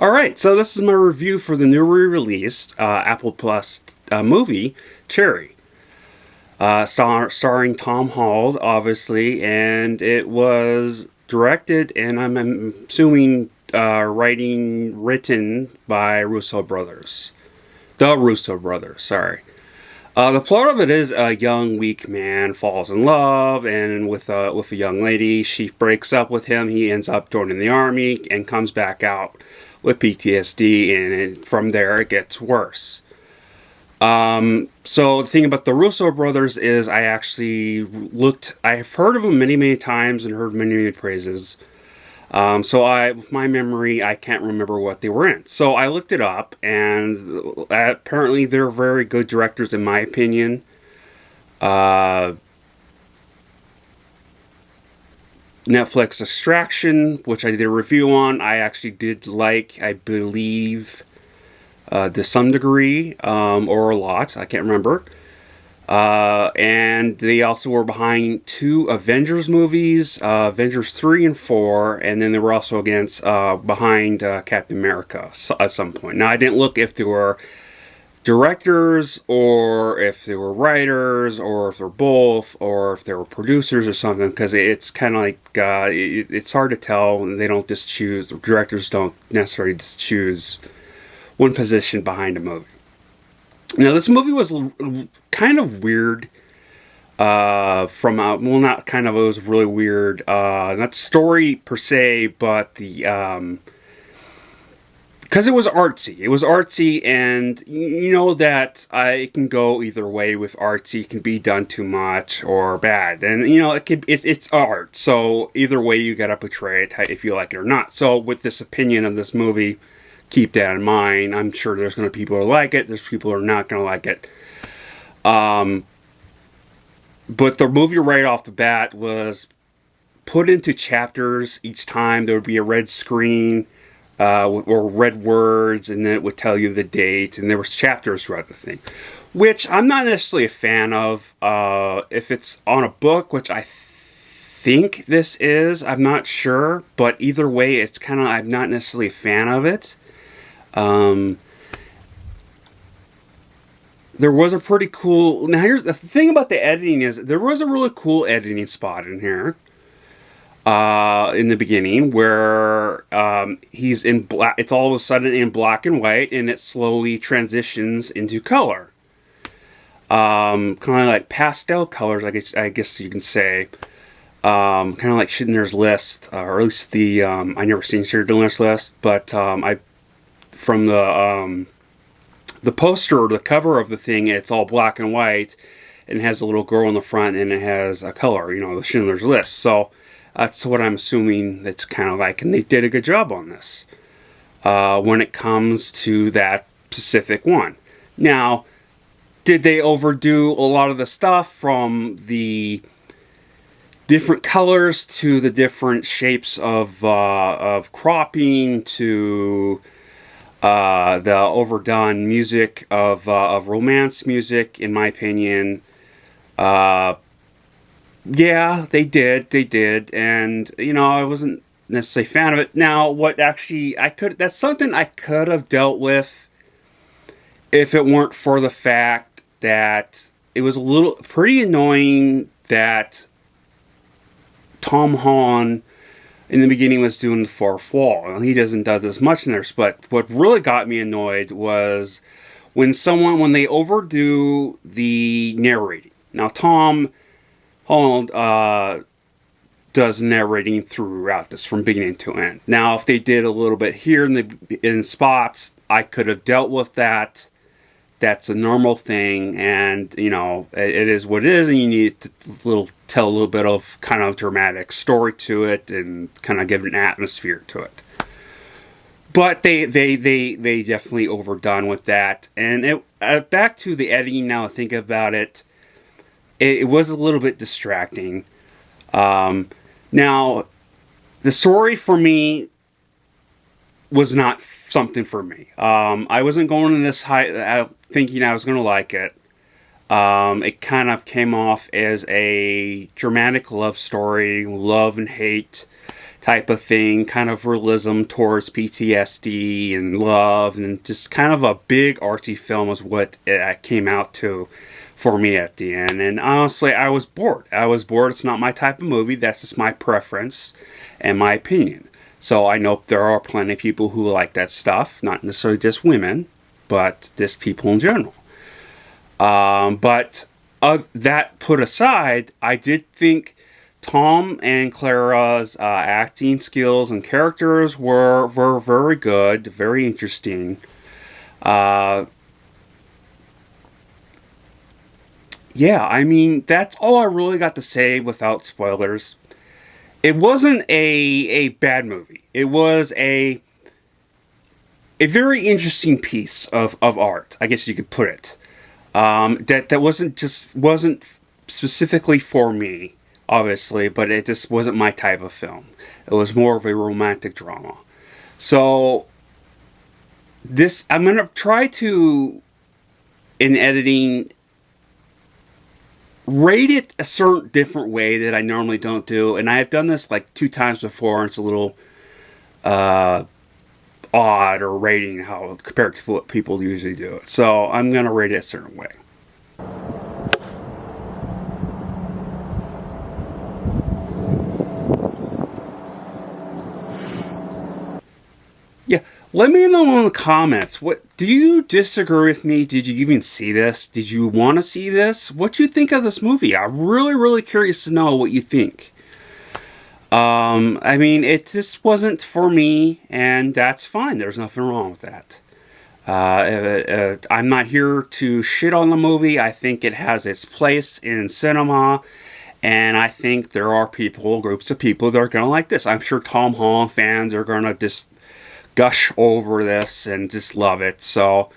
Alright, so this is my review for the new re-released Apple Plus movie, Cherry. Starring Tom Holland, obviously, and it was directed and I'm assuming written by Russo Brothers. The Russo Brothers, sorry. The plot of it is a young, weak man falls in love, and with a young lady, she breaks up with him. He ends up joining the army and comes back out with PTSD, and from there it gets worse. So the thing about the Russo brothers is I've heard of them many, many times and heard many, many praises. With my memory, I can't remember what they were in. So I looked it up, and apparently they're very good directors in my opinion. Netflix Extraction, which I did a review on, I actually did like, I believe, to some degree, or a lot, I can't remember. And they also were behind two Avengers movies, Avengers 3 and 4, and then they were also behind Captain America at some point. Now, I didn't look if they were directors, or if they were writers, or if they're both, or if they were producers or something, because it's kind of like, it's hard to tell. They don't just choose, directors don't necessarily just choose one position behind a movie. Now, this movie was kind of weird. It was really weird. Not story per se, but because it was artsy. It was artsy, and you know that it can go either way with artsy. It can be done too much or bad, and you know it's art. So either way, you gotta portray it if you like it or not. So with this opinion of this movie, keep that in mind. I'm sure there's going to be people who like it. There's people who are not going to like it. But the movie right off the bat was put into chapters. Each time there would be a red screen or red words, and then it would tell you the date. And there was chapters throughout the thing, which I'm not necessarily a fan of. If it's on a book, which I think this is, I'm not sure. But either way, I'm not necessarily a fan of it. There was a pretty cool. Now, here's the thing about the editing: is there was a really cool editing spot in here. In the beginning, where he's in black. It's all of a sudden in black and white, and it slowly transitions into color. Kind of like pastel colors, I guess you can say. Kind of like Schindler's List, or at least I never seen Schindler's List, but from the poster or the cover of the thing, it's all black and white, and it has a little girl in the front, and it has a color, the Schindler's List. So that's what I'm assuming it's kind of like, and they did a good job on this when it comes to that specific one. Now, did they overdo a lot of the stuff, from the different colors to the different shapes of cropping to the overdone music of romance music? In my opinion, yeah, they did, and I wasn't necessarily a fan of it. Now, that's something I could have dealt with if it weren't for the fact that it was pretty annoying that Tom Holland in the beginning was doing the fourth wall. And he does this much in there, but what really got me annoyed was when they overdo the narrating. Now, Tom Holland does narrating throughout this from beginning to end. Now, if they did a little bit here in spots, I could have dealt with that. That's a normal thing, and it is what it is, and you need to tell a little bit of kind of dramatic story to it, and kind of give an atmosphere to it. But they definitely overdone with that. And back to the editing. Now I think about it, it was a little bit distracting. Now, the story for me was not something for me. I wasn't going in this thinking I was going to like it. It kind of came off as a dramatic love story, love and hate type of thing, kind of realism towards PTSD and love, and just kind of a big artsy film is what it came out to for me at the end. And honestly, I was bored. I was bored. It's not my type of movie. That's just my preference and my opinion. So I know there are plenty of people who like that stuff, not necessarily just women, but just people in general. But that put aside, I did think Tom and Clara's acting skills and characters were very good, very interesting. Yeah, I mean, that's all I really got to say without spoilers. It wasn't a bad movie. It was a very interesting piece of art, I guess you could put it. That wasn't specifically for me, obviously, but it just wasn't my type of film. It was more of a romantic drama. So this I'm gonna try to, in editing, rate it a certain different way that I normally don't do, and I have done this like 2 times before, and it's a little odd or rating how compared to what people usually do it. So I'm gonna rate it a certain way. Yeah, let me know in the comments. What do you disagree with me? Did you even see this? Did you want to see this? What do you think of this movie? I'm really curious to know what you think. I mean, it just wasn't for me, and that's fine. There's nothing wrong with that. I'm not here to shit on the movie. I think it has its place in cinema, and I think there are people, groups of people that are going to like this. I'm sure Tom Holland fans are going to just gush over this and just love it. So,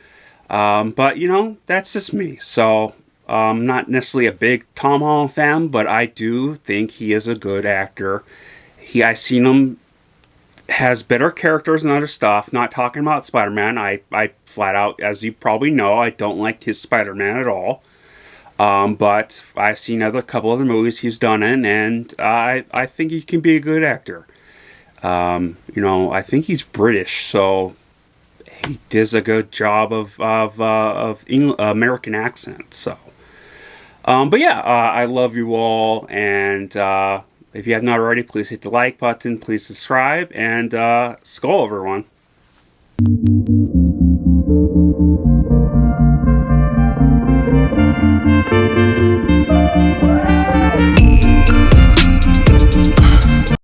but you know, that's just me. So, not necessarily a big Tom Holland fan, but I do think he is a good actor. I seen him has better characters and other stuff. Not talking about Spider-Man. I flat out, as you probably know, I don't like his Spider-Man at all. But I've seen a couple other movies he's done in, and I think he can be a good actor. You know, I think he's British, so he does a good job of American accent. So, but yeah, I love you all, and if you have not already, please hit the like button, please subscribe, and skull everyone.